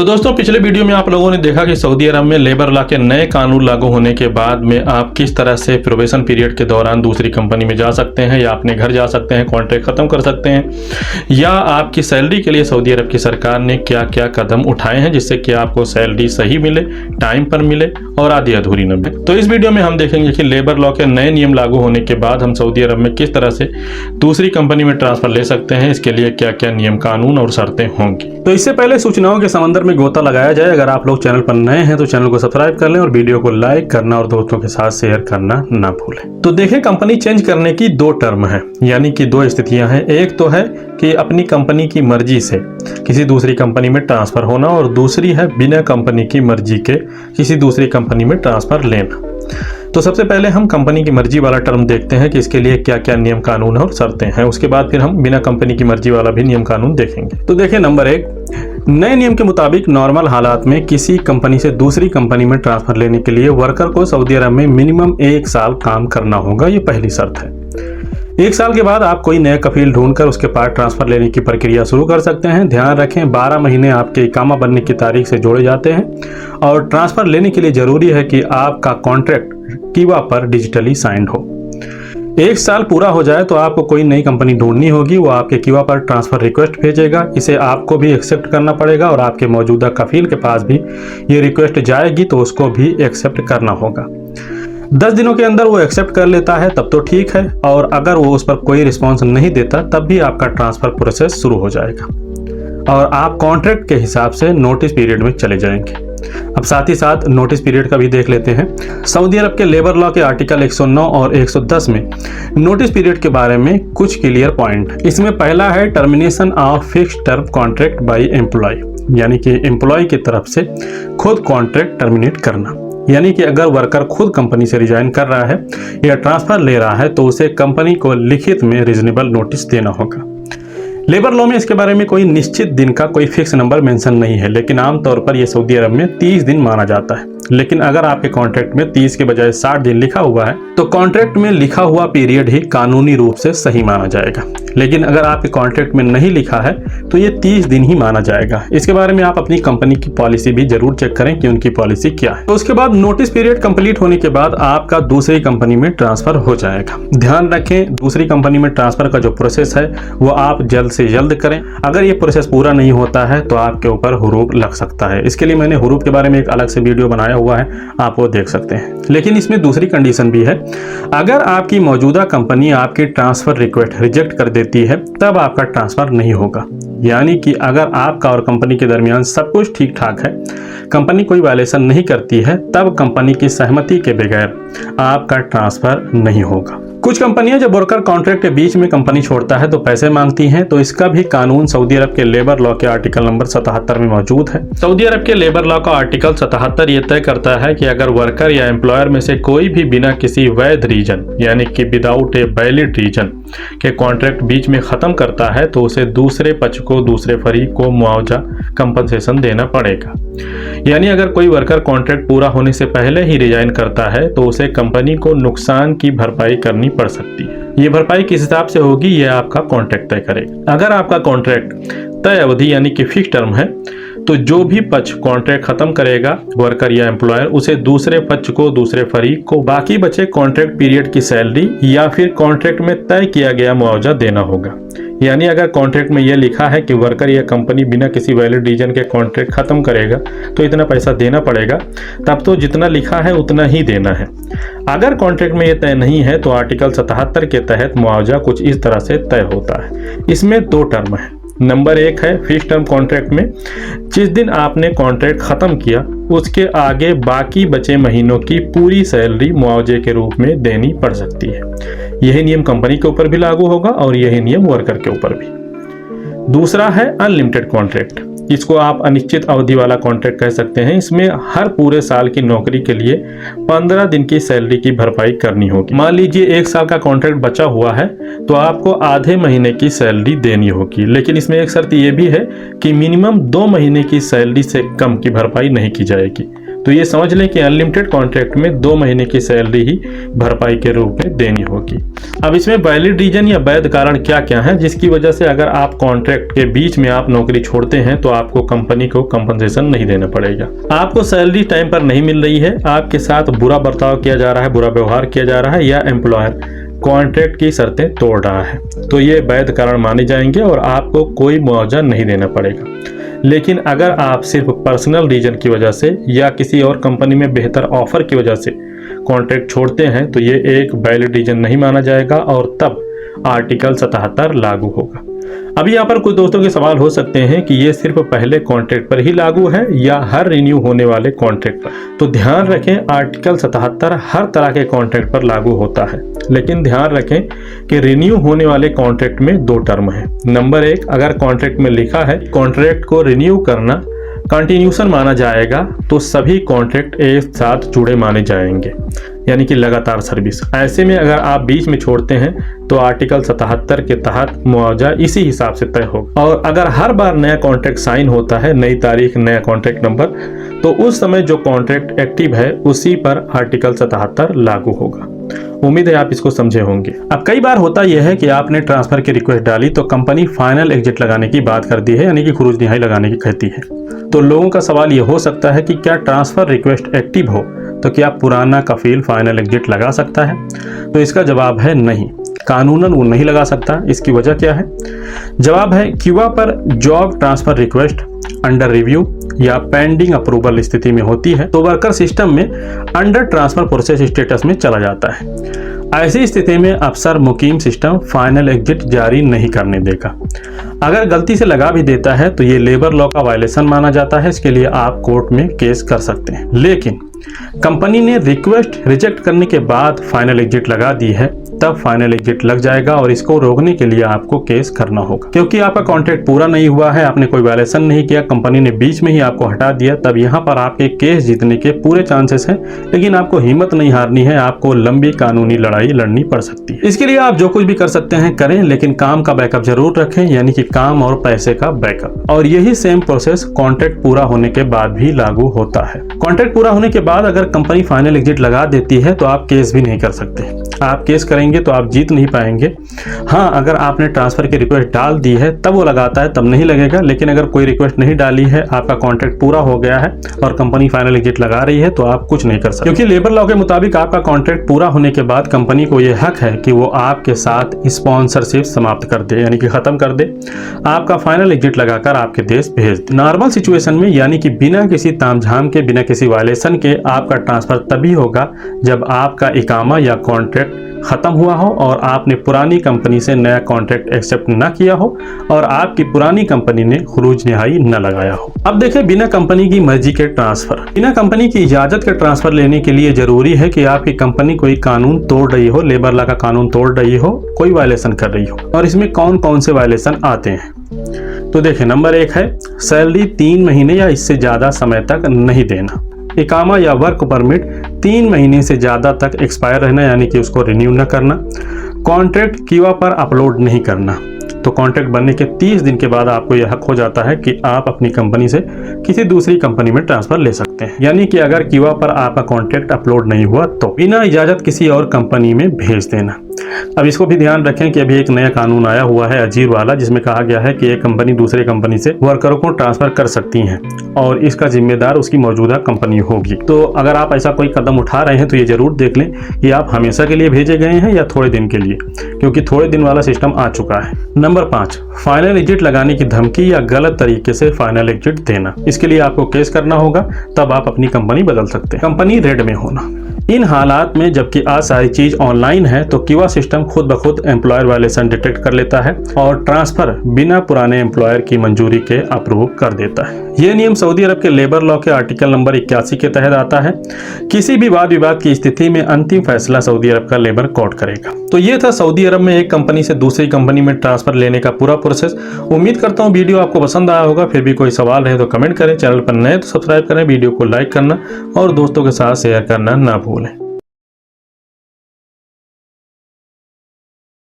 तो दोस्तों पिछले वीडियो में आप लोगों ने देखा कि सऊदी अरब में लेबर लॉ के नए कानून लागू होने के बाद में आप किस तरह से प्रोबेशन पीरियड के दौरान दूसरी कंपनी में जा सकते हैं या अपने घर जा सकते हैं, कॉन्ट्रैक्ट खत्म कर सकते हैं, या आपकी सैलरी के लिए सऊदी अरब की सरकार ने क्या क्या कदम उठाए हैं जिससे कि आपको सैलरी सही मिले, टाइम पर मिले और आधी अधूरी न मिले। तो इस वीडियो में हम देखेंगे कि लेबर लॉ के नए नियम लागू होने के बाद हम सऊदी अरब में किस तरह से दूसरी कंपनी में ट्रांसफर ले सकते हैं, इसके लिए क्या क्या नियम कानून और शर्तें होंगी। तो इससे पहले सूचनाओं के समंदर में गोता लगाया जाए, अगर आप लोग चैनल पर नए हैं तो चैनल को सब्सक्राइब कर लें और वीडियो को लाइक करना और दोस्तों के साथ शेयर करना ना भूलें। तो देखें, कंपनी चेंज करने की दो टर्म है, यानी कि दो स्थितियां हैं। एक तो है कि अपनी कंपनी की मर्जी से किसी दूसरी कंपनी में ट्रांसफर होना और दूसरी है बिना कंपनी की मर्जी के किसी दूसरी कंपनी में ट्रांसफर लेना। तो सबसे पहले हम कंपनी की मर्जी वाला टर्म देखते हैं कि इसके लिए क्या क्या नियम कानून और शर्तें हैं। उसके बाद फिर हम बिना कंपनी की मर्जी वाला भी नियम कानून देखेंगे। तो देखिए, नंबर 1, नए नियम के मुताबिक नॉर्मल हालात में किसी कंपनी से दूसरी कंपनी में ट्रांसफर लेने के लिए वर्कर को सऊदी अरब में मिनिमम 1 साल काम करना होगा। ये पहली शर्त है। 1 साल के बाद आप कोई नया कफील ढूंढकर उसके पास ट्रांसफर लेने की प्रक्रिया शुरू कर सकते हैं। ध्यान रखें, 12 महीने आपके इकामा बनने की तारीख से जोड़े जाते हैं और ट्रांसफर लेने के लिए जरूरी है कि आपका कॉन्ट्रैक्ट कीवा पर डिजिटली साइंड हो। 1 साल पूरा हो जाए तो आपको कोई नई कंपनी ढूंढनी होगी, वो आपके कीवा पर ट्रांसफर रिक्वेस्ट भेजेगा। इसे आपको भी एक्सेप्ट करना पड़ेगा और आपके मौजूदा कफील के पास भी ये रिक्वेस्ट जाएगी तो उसको भी एक्सेप्ट करना होगा। 10 दिनों के अंदर वो एक्सेप्ट कर लेता है तब तो ठीक है, और अगर वो उस पर कोई रिस्पॉन्स नहीं देता तब भी आपका ट्रांसफर प्रोसेस शुरू हो जाएगा और आप कॉन्ट्रैक्ट के हिसाब से नोटिस पीरियड में चले जाएंगे। अब साथ ही साथ नोटिस पीरियड का भी देख लेते हैं। सऊदी अरब के लेबर लॉ के आर्टिकल 109 और 110 में नोटिस पीरियड के बारे में कुछ क्लियर पॉइंट। इसमें पहला है termination of fixed term contract by employee, यानी कि एम्प्लॉय की तरफ से खुद कॉन्ट्रैक्ट टर्मिनेट करना। यानी कि अगर वर्कर खुद कंपनी से रिजाइन कर रहा है या ट्रांसफर ले रहा है तो उसे कंपनी को लिखित में रीजनेबल नोटिस देना होगा। लेबर लॉ में इसके बारे में कोई निश्चित दिन का कोई फिक्स नंबर मेंशन नहीं है, लेकिन आमतौर पर यह सऊदी अरब में 30 दिन माना जाता है। लेकिन अगर आपके कॉन्ट्रैक्ट में 30 के बजाय 60 दिन लिखा हुआ है तो कॉन्ट्रैक्ट में लिखा हुआ पीरियड ही कानूनी रूप से सही माना जाएगा। लेकिन अगर आपके कॉन्ट्रैक्ट में नहीं लिखा है तो ये 30 दिन ही माना जाएगा। इसके बारे में आप अपनी कंपनी की पॉलिसी भी जरूर चेक करें कि उनकी पॉलिसी क्या है। तो उसके बाद नोटिस पीरियड कंप्लीट होने के बाद आपका दूसरी कंपनी में ट्रांसफर हो जाएगा। ध्यान रखें, दूसरी कंपनी में ट्रांसफर का जो प्रोसेस है वो आप जल्द से जल्द करें। अगर ये प्रोसेस पूरा नहीं होता है तो आपके ऊपर हुरूब लग सकता है। इसके लिए मैंने हुरूब के बारे में एक अलग से वीडियो बनाया हुआ है, आप वो देख सकते हैं। लेकिन इसमें दूसरी कंडीशन भी है। अगर आपकी मौजूदा कंपनी आपकी ट्रांसफर रिक्वेस्ट रिजेक्ट कर देती है तब आपका ट्रांसफर नहीं होगा। यानी कि अगर आपका और कंपनी के दरमियान सब कुछ ठीक ठाक है, कंपनी कोई वायलेशन नहीं करती है, तब कंपनी की सहमति के बगैर आपका ट्रांसफर नहीं होगा। कुछ कंपनियां जब वर्कर कॉन्ट्रैक्ट के बीच में कंपनी छोड़ता है तो पैसे मांगती हैं, तो इसका भी कानून सऊदी अरब के लेबर लॉ के आर्टिकल नंबर 77 में मौजूद है। सऊदी अरब के लेबर लॉ का आर्टिकल 77 ये तय करता है कि अगर वर्कर या एम्प्लॉयर में से कोई भी बिना किसी वैध रीजन, यानी कि विदाउट ए वैलिड रीजन के कॉन्ट्रैक्ट बीच में खत्म करता है तो उसे दूसरे पक्ष को, दूसरे फरीक को मुआवजा कंपनसेशन देना पड़ेगा। यानी अगर कोई वर्कर कॉन्ट्रैक्ट पूरा होने से पहले ही रिजाइन करता है तो उसे कंपनी को नुकसान की भरपाई करनी पड़ सकती है। ये भरपाई किस हिसाब से होगी ये आपका कॉन्ट्रैक्ट तय करेगा। अगर आपका कॉन्ट्रैक्ट तय अवधि यानी कि फिक्स टर्म है तो जो भी पक्ष कॉन्ट्रैक्ट खत्म करेगा, वर्कर या एम्प्लॉयर, उसे दूसरे पक्ष को, दूसरे फरीक को बाकी बचे कॉन्ट्रैक्ट पीरियड की सैलरी या फिर कॉन्ट्रैक्ट में तय किया गया मुआवजा देना होगा। यानी अगर कॉन्ट्रैक्ट में यह लिखा है कि वर्कर या कंपनी बिना किसी वैलिड रीजन के कॉन्ट्रैक्ट खत्म करेगा तो इतना पैसा देना पड़ेगा, तब तो जितना लिखा है उतना ही देना है। अगर कॉन्ट्रैक्ट में यह तय नहीं है तो आर्टिकल 77 के तहत मुआवजा कुछ इस तरह से तय होता है। इसमें 2 टर्म है। नंबर 1 है फिक्स टर्म कॉन्ट्रैक्ट में जिस दिन आपने कॉन्ट्रैक्ट खत्म किया उसके आगे बाकी बचे महीनों की पूरी सैलरी मुआवजे के रूप में देनी पड़ सकती है। यही नियम कंपनी के ऊपर भी लागू होगा और यही नियम वर्कर के ऊपर भी। दूसरा है अनलिमिटेड कॉन्ट्रैक्ट, इसको आप अनिश्चित अवधि वाला कॉन्ट्रैक्ट कह सकते हैं। इसमें हर पूरे साल की नौकरी के लिए 15 दिन की सैलरी की भरपाई करनी होगी। मान लीजिए 1 साल का कॉन्ट्रैक्ट बचा हुआ है तो आपको आधे महीने की सैलरी देनी होगी। लेकिन इसमें एक शर्त यह भी है कि मिनिमम 2 महीने की सैलरी से कम की भरपाई नहीं की जाएगी। तो ये समझ लें कि अनलिमिटेड कॉन्ट्रैक्ट में 2 महीने की सैलरी ही भरपाई के रूप में देनी होगी। अब इसमें वैलिड रीजन या वैध कारण क्या क्या है जिसकी वजह से अगर आप कॉन्ट्रैक्ट के बीच में आप नौकरी छोड़ते हैं तो आपको कंपनी को कंपनसेशन नहीं देना पड़ेगा। आपको सैलरी टाइम पर नहीं मिल रही है, आपके साथ बुरा बर्ताव किया जा रहा है, बुरा व्यवहार किया जा रहा है, या एम्प्लॉयर कॉन्ट्रैक्ट की शर्तें तोड़ रहा है, तो ये वैध कारण माने जाएंगे और आपको कोई मुआवजा नहीं देना पड़ेगा। लेकिन अगर आप सिर्फ पर्सनल रीजन की वजह से या किसी और कंपनी में बेहतर ऑफर की वजह से कॉन्ट्रैक्ट छोड़ते हैं तो ये एक वैलिड रीजन नहीं माना जाएगा और तब आर्टिकल 77 लागू होगा। अब यहाँ पर कुछ दोस्तों के सवाल हो सकते हैं कि ये सिर्फ पहले कॉन्ट्रैक्ट पर ही लागू है या हर रिन्यू होने वाले कॉन्ट्रैक्ट पर। तो ध्यान रखें, आर्टिकल 77 हर तरह के कॉन्ट्रैक्ट पर लागू होता है, लेकिन ध्यान रखें कि रिन्यू होने वाले कॉन्ट्रैक्ट में 2 टर्म है। नंबर 1, अगर कॉन्ट्रैक्ट में लिखा है कॉन्ट्रैक्ट को रिन्यू करना कंटिन्यूशन माना जाएगा तो सभी कॉन्ट्रैक्ट एक साथ जुड़े माने जाएंगे, यानी कि लगातार सर्विस। ऐसे में अगर आप बीच में छोड़ते हैं तो आर्टिकल 77 के तहत मुआवजा इसी हिसाब से तय होगा। और अगर हर बार नया कॉन्ट्रैक्ट साइन होता है, नई तारीख, नया कॉन्ट्रैक्ट नंबर, तो उस समय जो कॉन्ट्रैक्ट एक्टिव है उसी पर आर्टिकल 77 लागू होगा। उम्मीद है आप इसको समझे होंगे। अब कई बार होता यह है कि आपने ट्रांसफर की रिक्वेस्ट डाली तो कंपनी फाइनल एग्जिट लगाने की बात कर दी है, यानी कि खुरूज निहाई लगाने की कहती है। तो लोगों का सवाल यह हो सकता है कि क्या ट्रांसफर रिक्वेस्ट एक्टिव हो तो क्या पुराना कफील फाइनल एग्जिट लगा सकता है? तो इसका जवाब है नहीं, कानूनन वो नहीं लगा सकता। इसकी वजह क्या है? जवाब है क्यूआ पर job transfer request under review या पेंडिंग अप्रूवल स्थिति में होती है तो वर्कर सिस्टम में अंडर ट्रांसफर प्रोसेस स्टेटस में चला जाता है। ऐसी स्थिति में अफसर मुकीम सिस्टम फाइनल एग्जिट जारी नहीं करने देगा। अगर गलती से लगा भी देता है तो ये लेबर लॉ का वायलेशन माना जाता है, इसके लिए आप कोर्ट में केस कर सकते हैं। लेकिन कंपनी ने रिक्वेस्ट रिजेक्ट करने के बाद फाइनल एग्जिट लगा दी है तब फाइनल एग्जिट लग जाएगा और इसको रोकने के लिए आपको केस करना होगा। क्योंकि आपका कॉन्ट्रैक्ट पूरा नहीं हुआ है, आपने कोई वायलेशन नहीं किया, कंपनी ने बीच में ही आपको हटा दिया, तब यहाँ पर आपके केस जीतने के पूरे चांसेस हैं। लेकिन आपको हिम्मत नहीं हारनी है, आपको लंबी कानूनी लड़ाई लड़नी पड़ सकती है। इसके लिए आप जो कुछ भी कर सकते हैं करें, लेकिन काम का बैकअप जरूर रखें, यानी कि काम और पैसे का बैकअप। और यही सेम प्रोसेस कॉन्ट्रैक्ट पूरा होने के बाद भी लागू होता है। कॉन्ट्रैक्ट पूरा होने के बाद अगर कंपनी फाइनल एग्जिट लगा देती है तो आप केस भी नहीं कर सकते। आप केस करेंगे तो आप जीत नहीं पाएंगे। हाँ, अगर आपने ट्रांसफर की रिक्वेस्ट डाल दी है तब वो लगाता है, तब नहीं लगेगा। लेकिन अगर कोई रिक्वेस्ट नहीं डाली है, आपका कॉन्ट्रैक्ट पूरा हो गया है और कंपनी फाइनल एग्जिट लगा रही है तो आप कुछ नहीं कर सकते। क्योंकि लेबर लॉ के मुताबिक आपका कॉन्ट्रैक्ट पूरा होने के बाद कंपनी को यह हक है कि वो आपके साथ स्पॉन्सरशिप समाप्त कर दे, यानी कि खत्म कर दे, आपका फाइनल एग्जिट लगाकर आपके देश भेज दे। नॉर्मल सिचुएशन में, यानी कि बिना किसी तामझाम के, बिना किसी वायलेशन के, आपका ट्रांसफर तभी होगा जब आपका इकामा या कॉन्ट्रैक्ट खत्म हुआ हो और आपने पुरानी कंपनी से नया कॉन्ट्रैक्ट एक्सेप्ट न किया हो और आपकी पुरानी कंपनी ने खुरूज निहाई न लगाया हो। अब देखें, बिना कंपनी की मर्जी के ट्रांसफर, बिना कंपनी की इजाजत के ट्रांसफर लेने के लिए जरूरी है कि आपकी कंपनी कोई कानून तोड़ रही हो, लेबर लॉ का कानून तोड़ रही हो, कोई वायलेशन कर रही हो। और इसमें कौन कौन से वायलेशन आते हैं तो देखें, नंबर 1 है सैलरी 3 महीने या इससे ज्यादा समय तक नहीं देना। इकामा या वर्क परमिट 3 महीने से ज़्यादा तक एक्सपायर रहना, यानी कि उसको रिन्यू न करना। कॉन्ट्रैक्ट क्यूआ पर अपलोड नहीं करना। तो कॉन्ट्रैक्ट बनने के 30 दिन के बाद आपको यह हक हो जाता है कि आप अपनी कंपनी से किसी दूसरी कंपनी में ट्रांसफर ले सकते हैं। यानी कि अगर क्यूआ पर आपका कॉन्ट्रैक्ट अपलोड नहीं हुआ तो बिना इजाज़त किसी और कंपनी में भेज देना। अब इसको भी ध्यान रखें कि अभी एक नया कानून आया हुआ है अजीर वाला, जिसमें कहा गया है कि एक कंपनी दूसरे कंपनी से वर्करों को ट्रांसफर कर सकती है और इसका जिम्मेदार उसकी मौजूदा कंपनी होगी। तो अगर आप ऐसा कोई कदम उठा रहे हैं तो ये जरूर देख लें कि आप हमेशा के लिए भेजे गए हैं या थोड़े दिन के लिए, क्योंकि थोड़े दिन वाला सिस्टम आ चुका है। नंबर 5, फाइनल एग्जिट लगाने की धमकी या गलत तरीके से फाइनल एग्जिट देना। इसके लिए आपको केस करना होगा, तब आप अपनी कंपनी बदल सकते हैं। कंपनी रेड में होना, इन हालात में जबकि आज सारी चीज ऑनलाइन है तो क्यूआ सिस्टम खुद ब खुद एम्प्लॉयर वायलेशन डिटेक्ट कर लेता है और ट्रांसफर बिना पुराने एम्प्लॉयर की मंजूरी के अप्रूव कर देता है। यह नियम सऊदी अरब के लेबर लॉ के आर्टिकल नंबर 81 के तहत आता है। किसी भी वाद विवाद की स्थिति में अंतिम फैसला सऊदी अरब का लेबर कोर्ट करेगा। तो ये था सऊदी अरब में एक कंपनी से दूसरी कंपनी में ट्रांसफर लेने का पूरा प्रोसेस। उम्मीद करता हूँ वीडियो आपको पसंद आया होगा। फिर भी कोई सवाल रहे तो कमेंट करें, चैनल पर नए तो सब्सक्राइब करें, वीडियो को लाइक करना और दोस्तों के साथ शेयर करना ना भूलें।